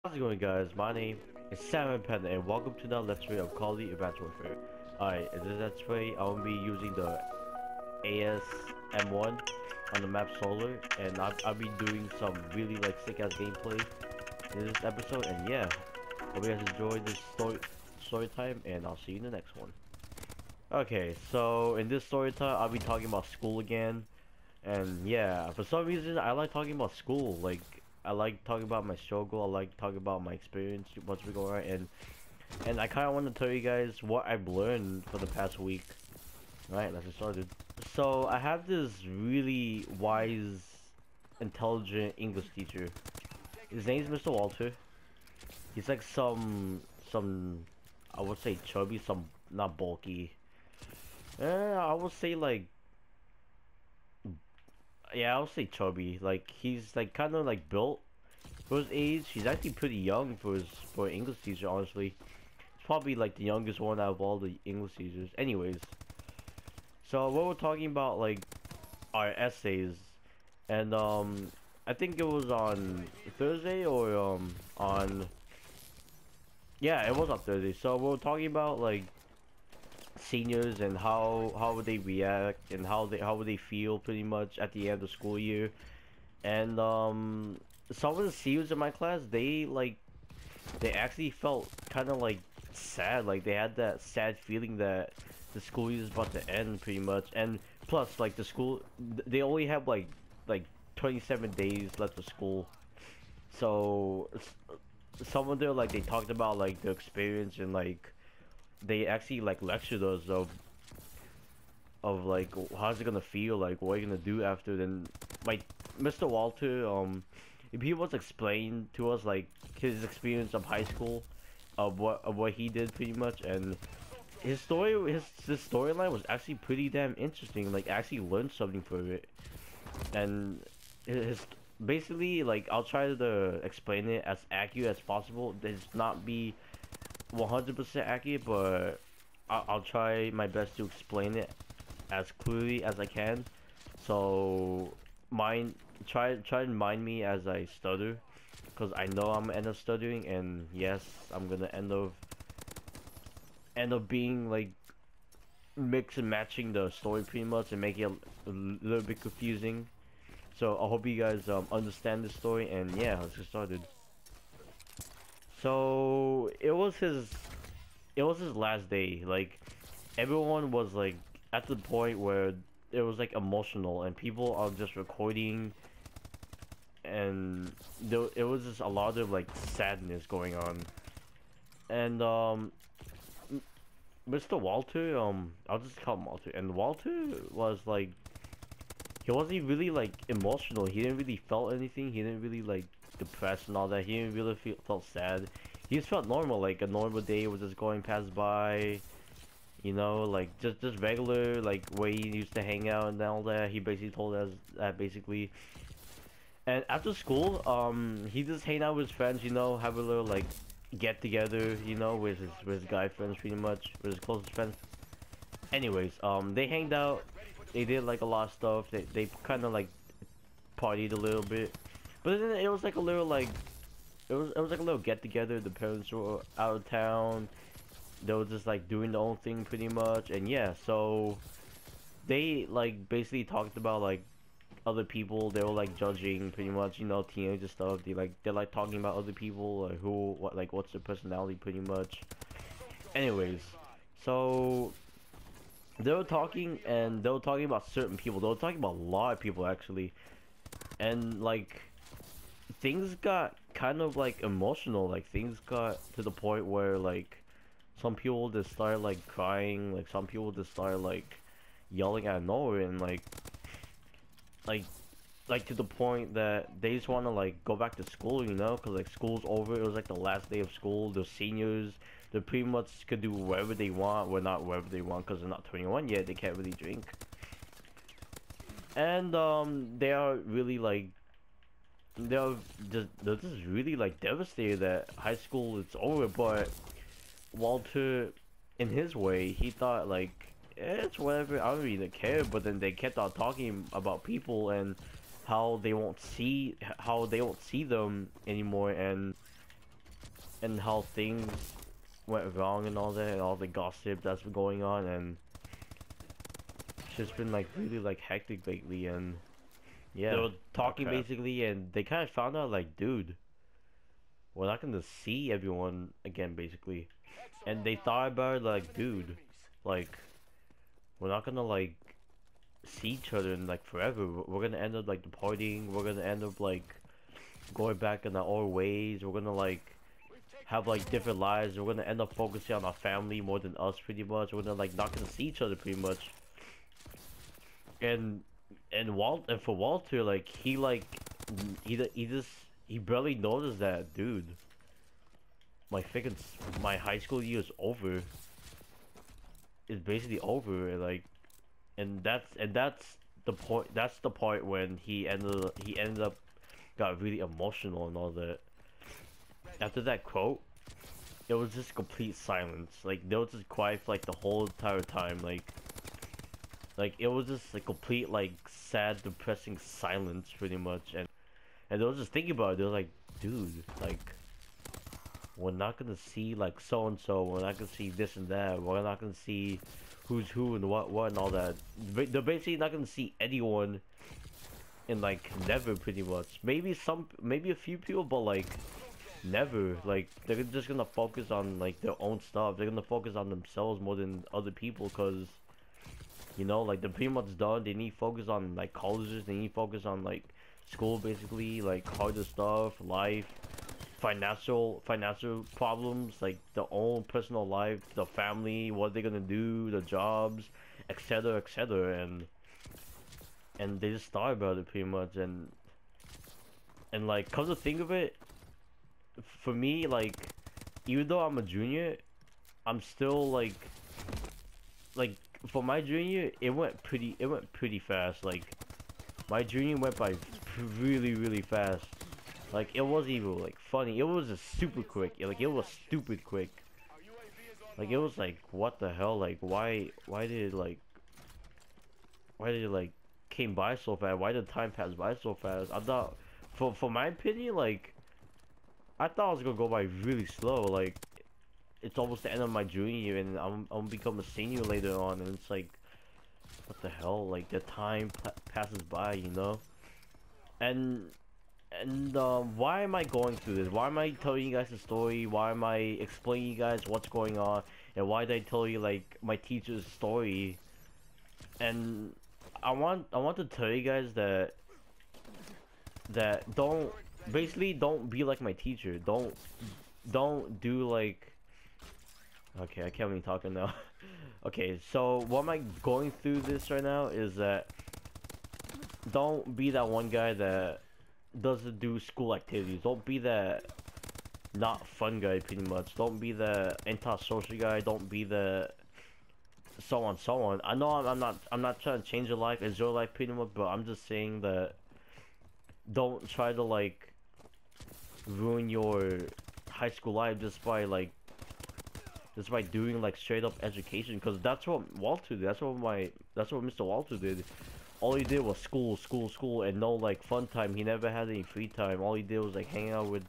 How's it going, guys? My name is Panda and welcome to the Let's Play of Call of Duty Advanced Warfare. Alright, in this Let's Play, I will be using the ASM1 on the map Solar, and I'll be doing some really sick ass gameplay in this episode, and yeah, hope you guys enjoy this story time, and I'll see you in the next one. Okay, so in this story time, I'll be talking about school again, and yeah, for some reason, I like talking about school, I like talking about my struggle. I like talking about my experience once we go around, and I kind of want to tell you guys what I've learned for the past week. All right, let's get started. So I have this really wise, intelligent English teacher. His name's Mr. Walter. He's like some I would say chubby, some not bulky. I would say yeah, I'll say chubby. Like he's like kind of like built for his age. He's actually pretty young for an English teacher. Honestly, he's probably like the youngest one out of all the English teachers. Anyways, so what we're talking about like our essays, and I think it was on Thursday or on yeah, it was on Thursday. So we're talking about like seniors and how would they react and how would they feel pretty much at the end of the school year. And some of the seniors in my class, they actually felt kind of like sad, like they had that sad feeling that the school year is about to end pretty much. And plus like the school, they only have like 27 days left of school. So some of them, like they talked about like their experience, and like they actually like lectured us of like how's it gonna feel, like what are you gonna do after. Then like Mr. Walter, if he was explain to us like his experience of high school, of what he did pretty much, and his storyline was actually pretty damn interesting. Like I actually learned something from it, and his basically like I'll try to explain it as accurate as possible. It's not be 100% accurate, but I'll try my best to explain it as clearly as I can. So try and mind me as I stutter, because I know I'm gonna end up stuttering, and yes, I'm gonna end up being like mix and matching the story pretty much and make it a little bit confusing. So I hope you guys understand this story, and yeah, let's get started. So it was his last day. Like everyone was like at the point where it was like emotional, and people are just recording, and it was just a lot of like sadness going on. And Mr. Walter, I'll just call him Walter. And Walter was like, he wasn't really like emotional. He didn't really felt anything. He didn't really like depressed and all that. He didn't really felt sad. He just felt normal, like a normal day was just going past by, you know, like just regular, like where he used to hang out and all that. He basically told us that basically. And after school, he just hang out with his friends, you know, have a little like get together, you know, with his guy friends pretty much, with his closest friends. Anyways, they hanged out. They did like a lot of stuff. They kind of like partied a little bit, but then it was like a little like it was like a little get together. The parents were out of town. They were just like doing their own thing pretty much, and yeah, so they like basically talked about like other people. They were like judging pretty much, you know, teenager stuff. They're like talking about other people, like who, what, like what's their personality pretty much. Anyways, so they were talking, and they were talking about certain people. They were talking about a lot of people actually, and like things got kind of like emotional. Like things got to the point where like some people just started like crying. Like some people just started like yelling out of nowhere, and like like to the point that they just want to like go back to school, you know, because like school's over. It was like the last day of school. The seniors, they pretty much could do whatever they want. Well, not whatever they want, because they're not 21 yet. They can't really drink. And they are really like they're just really like devastated that high school is over. But Walter, in his way, he thought like, it's whatever, I don't really care. But then they kept on talking about people and how they won't see them anymore, and and how things went wrong and all that, and all the gossip that's been going on, and it's just been like really like hectic lately. And yeah, they were talking basically, and they kind of found out like, dude, we're not gonna see everyone again basically. And they thought about it like, dude, like, we're not gonna like see each other in like forever. We're gonna end up like departing. We're gonna end up like going back in our own ways. We're gonna like have like different lives. We're gonna end up focusing on our family more than us pretty much. We're gonna like not gonna see each other pretty much. And for Walter, like he barely noticed that, dude. My high school year is over. It's basically over, and like, and that's the point. That's the part when he ended up got really emotional and all that. After that quote, it was just complete silence. Like they was just quiet for like the whole entire time. Like it was just a complete like sad, depressing silence pretty much. And they was just thinking about it. They were like, dude, like we're not gonna see like so and so. We're not gonna see this and that. We're not gonna see who's who and what and all that. They're basically not gonna see anyone in like never pretty much. Maybe a few people, but like never. Like they're just gonna focus on like their own stuff. They're gonna focus on themselves more than other people, cause you know, like they're pretty much done. They need to focus on like colleges. They need to focus on like school basically, like harder stuff, life, financial problems, like their own personal life, the family, what they're gonna do, the jobs, etc., etc. And they just thought about it pretty much. And like, come to think of it, for me, like, even though I'm a junior, I'm still like for my junior, it went pretty fast. Like my junior went by really fast. Like it wasn't even like funny. It was just super quick. Like it was stupid quick. Like it was like, what the hell? Like why did it like came by so fast? Why did time pass by so fast? I thought, for my opinion, like I thought it was gonna go by really slow. Like it's almost the end of my junior year, and I'm gonna become a senior later on, and it's like, what the hell? Like the time passes by, you know. And why am I going through this? Why am I telling you guys the story? Why am I explaining you guys what's going on? And why did I tell you like my teacher's story? And I want to tell you guys that don't be like my teacher. Don't do like, okay, I can't even talk now. Okay, so what am I going through this right now is that don't be that one guy that doesn't do school activities. Don't be that not fun guy pretty much. Don't be the anti-social guy. Don't be the so on. I know I'm not trying to change your life. It's your life pretty much, but I'm just saying that don't try to like ruin your high school life just by doing like straight up education, because that's what Walter did. That's what Mr. Walter did. All he did was school, and no like fun time. He never had any free time. All he did was like hang out with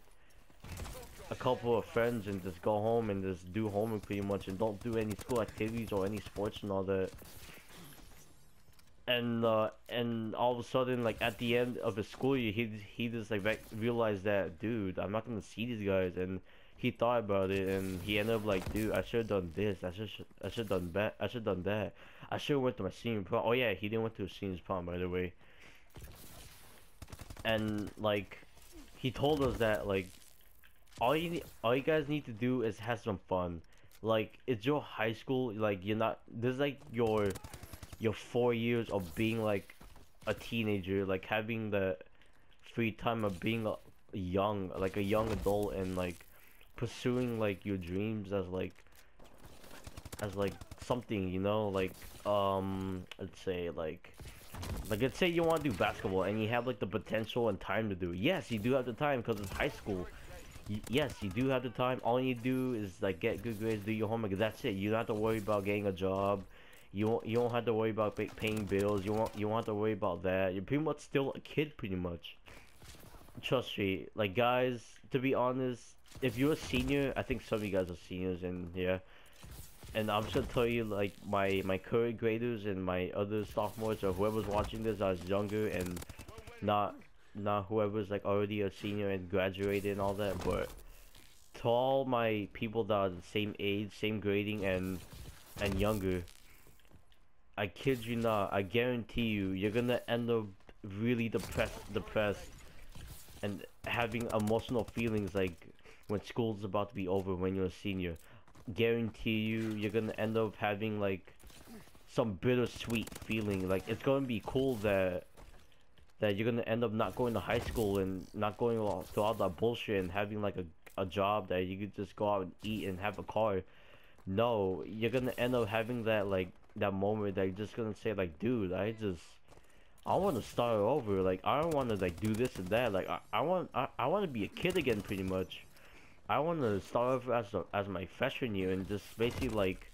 a couple of friends and just go home and just do homework pretty much, and don't do any school activities or any sports and all that. And all of a sudden, like at the end of his school year, he just like realized that, dude, I'm not gonna see these guys. And he thought about it, and he ended up like, dude, I should have done this. I should done that. I should done that. I should have went to my senior prom. Oh yeah, he didn't went to his senior prom, by the way. And like, he told us that like, all you guys need to do is have some fun. Like it's your high school. Like you're not. This is like your 4 years of being like a teenager, like having the free time of being a young adult, and like pursuing like your dreams as like something, you know, like let's say let's say you want to do basketball and you have like the potential and time to do it. Yes, you do have the time because it's high school. Yes, you do have the time. All you do is like get good grades, do your homework. That's it. You don't have to worry about getting a job. You don't have to worry about paying bills. You won't have to worry about that. You're pretty much still a kid, pretty much. trust me, like guys, to be honest, if you're a senior, I think some of you guys are seniors, and yeah, and I'm just gonna tell you, like my current graders and my other sophomores or whoever's watching this I was younger and not not whoever's like already a senior and graduated and all that, but to all my people that are the same age, same grading and younger, I kid you not, I guarantee you, you're gonna end up really depressed and having emotional feelings like when school's about to be over when you're a senior. Guarantee you, you're gonna end up having like some bittersweet feeling. Like it's gonna be cool that you're gonna end up not going to high school and not going through all that bullshit and having like a job that you could just go out and eat and have a car. No, you're gonna end up having that like that moment that you're just gonna say like, dude, I want to start over. Like I don't want to like do this and that. Like I want to be a kid again, pretty much. I want to start off as my freshman year and just basically like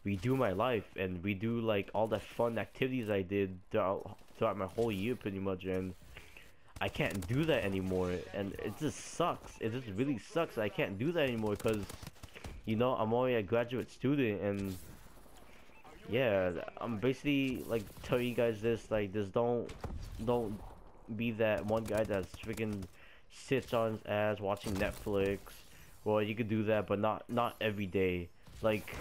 redo my life and redo like all the fun activities I did throughout my whole year, pretty much. And I can't do that anymore, and it just sucks. It just really sucks. I can't do that anymore because, you know, I'm already a graduate student, and yeah, I'm basically like telling you guys this, like, just don't be that one guy that's freaking sits on his ass watching Netflix. Well, you could do that, but not every day. Like,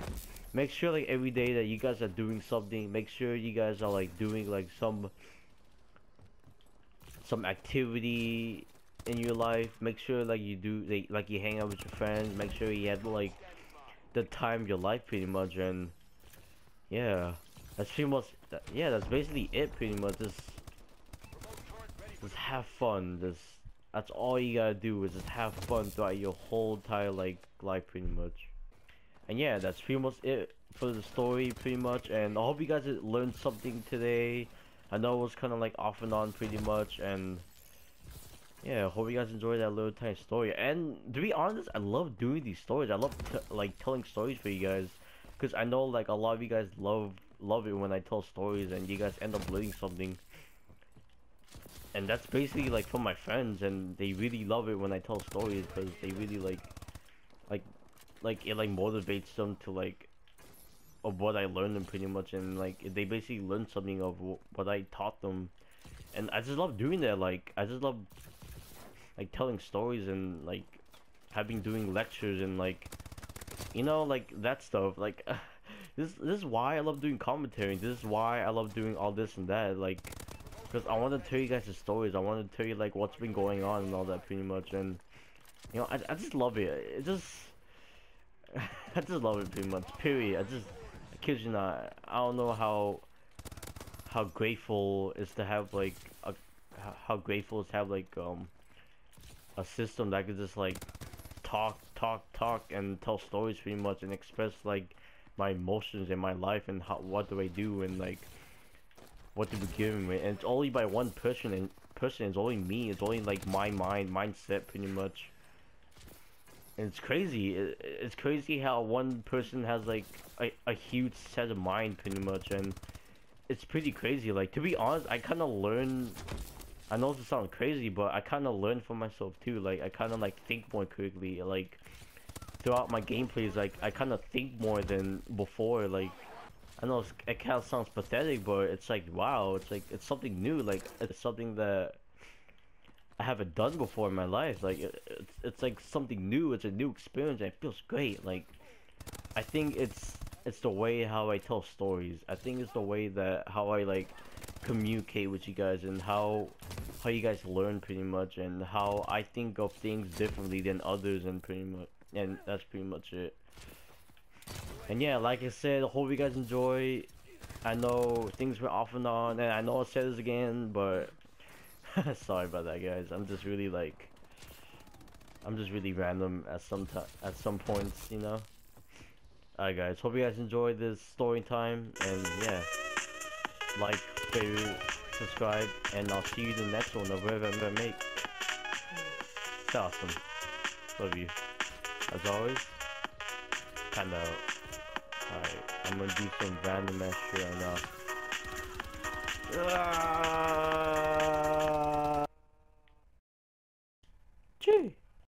make sure like every day that you guys are doing something. Make sure you guys are like doing like some activity in your life. Make sure like you do like you hang out with your friends. Make sure you have like the time of your life, pretty much. And yeah, that's pretty much yeah, that's basically it, pretty much. Just have fun. That's all you gotta do, is just have fun throughout your whole entire like life, pretty much. And yeah, that's pretty much it for the story, pretty much. And I hope you guys learned something today. I know it was kind of like off and on, pretty much. And yeah, I hope you guys enjoyed that little tiny story. And to be honest, I love doing these stories. I love like telling stories for you guys, because I know like a lot of you guys love it when I tell stories and you guys end up learning something. And that's basically like from my friends, and they really love it when I tell stories because they really like like it like motivates them to like of what I learned them, pretty much. And like they basically learn something of what I taught them. And I just love doing that. Like I just love like telling stories and like doing lectures and like, you know, like that stuff. Like this is why I love doing commentary. This is why I love doing all this and that. Like, because I want to tell you guys the stories. I want to tell you like what's been going on and all that, pretty much. And you know, I just love it. It just I just love it, pretty much. Period. I kid you not. I don't know how grateful is to have like how grateful is to have like a system that could just like talk and tell stories, pretty much, and express like my emotions in my life and what do I do and like what to begin with. And it's only by one person, and it's only me. It's only like my mindset, pretty much. And it's crazy. It's crazy how one person has like a huge set of mind, pretty much. And it's pretty crazy. Like, to be honest, I kind of learn. I know this sounds crazy, but I kind of learn from myself too. Like, I kind of like think more quickly. Like, throughout my gameplays, like I kind of think more than before. Like, I know it kind of sounds pathetic, but it's like, wow, it's like it's something new. Like, it's something that I haven't done before in my life. Like, it's like something new. It's a new experience, and it feels great. Like, I think it's the way how I tell stories. I think it's the way that how I like communicate with you guys, and how you guys learn, pretty much, and how I think of things differently than others, and pretty much, and that's pretty much it. And yeah, like I said, I hope you guys enjoy. I know things were off and on, and I know I said this again, but sorry about that, guys. I'm just really random at some points, you know. Alright, guys. Hope you guys enjoyed this story time, and yeah, like, favorite, subscribe, and I'll see you in the next one of whatever I'm gonna make. It's awesome. Love you. As always, Panda out. Alright, I'm gonna do some random ass shit right now.